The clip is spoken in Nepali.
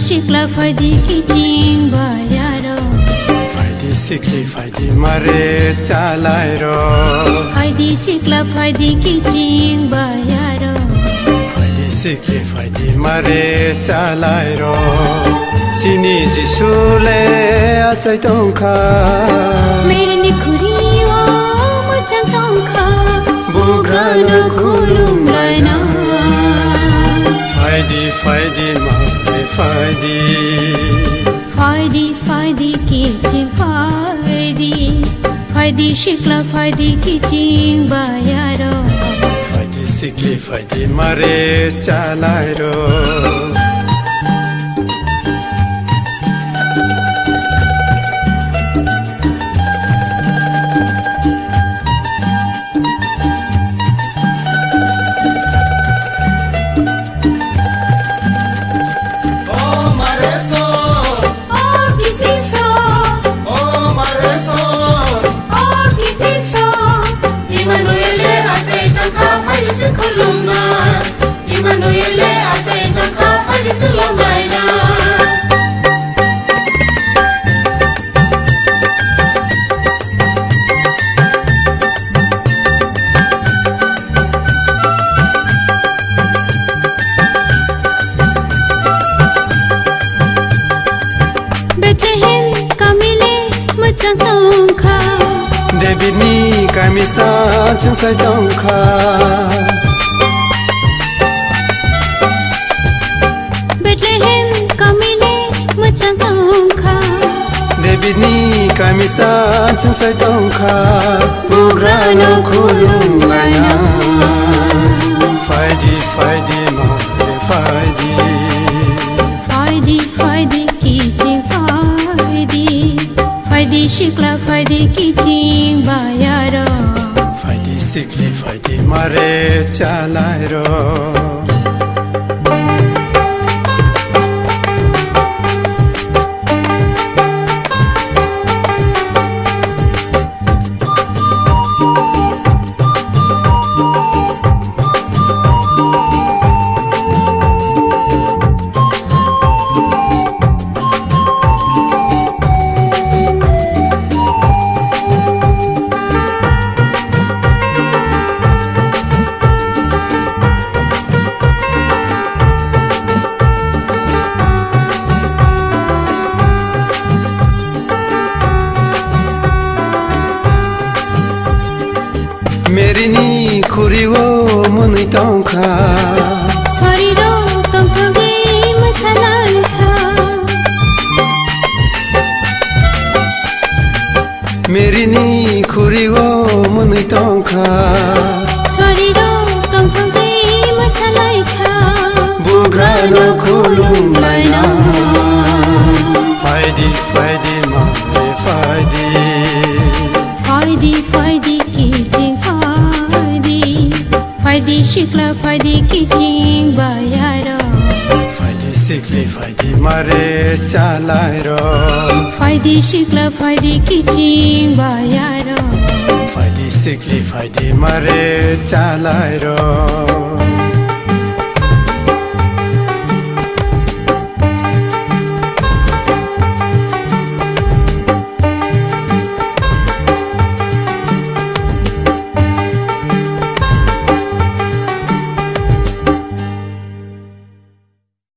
शिकला फायदी किचिंग बायारो फायदी सिक्ली फायदी मारे चालायरो फायदी शिकला फायदी किचिंग बायारो फायदी सिक्ली फायदी मारे चालायरो सिनी जिसुले आचाइ तंखा मेरे निखुरी ओ मचां तंखा बुग्रानो खुलुम लायना फायदी फायदी मारे फायदी फायदी फायदी किचिंग फायदी फायदी शिकला फायदी किचिंग बायारो फायदी सिक्ली फायदी मारे चालायरो Debini kami sa chung sai tongkha Bethlehem kamile machang tongkha Debini kami sa chung sai tongkha Bugrano khulum laina Faidi faidi mare faidi Faidi faidi kiching faidi फायदी शिकला फायदी किचिंग बायारो फायदी सिक्ली फायदी मारे चालायरो Merini khuri wo munui tongkha Sorry ro tongthagi masalai kha Merini khuri wo munui tongkha Sorry ro tongthagi masalai kha Bugrano khulum laina Faidi faidi mare faidi फायदी फायदी किचिंग फायदी फायदी शिकला फायदी किचिंग बायारो फायदी सिक्ली फायदी मारे चालायरो फायदी शिकला फायदी किचिंग बायारो फायदी सिक्ली फायदी मारे चालायरो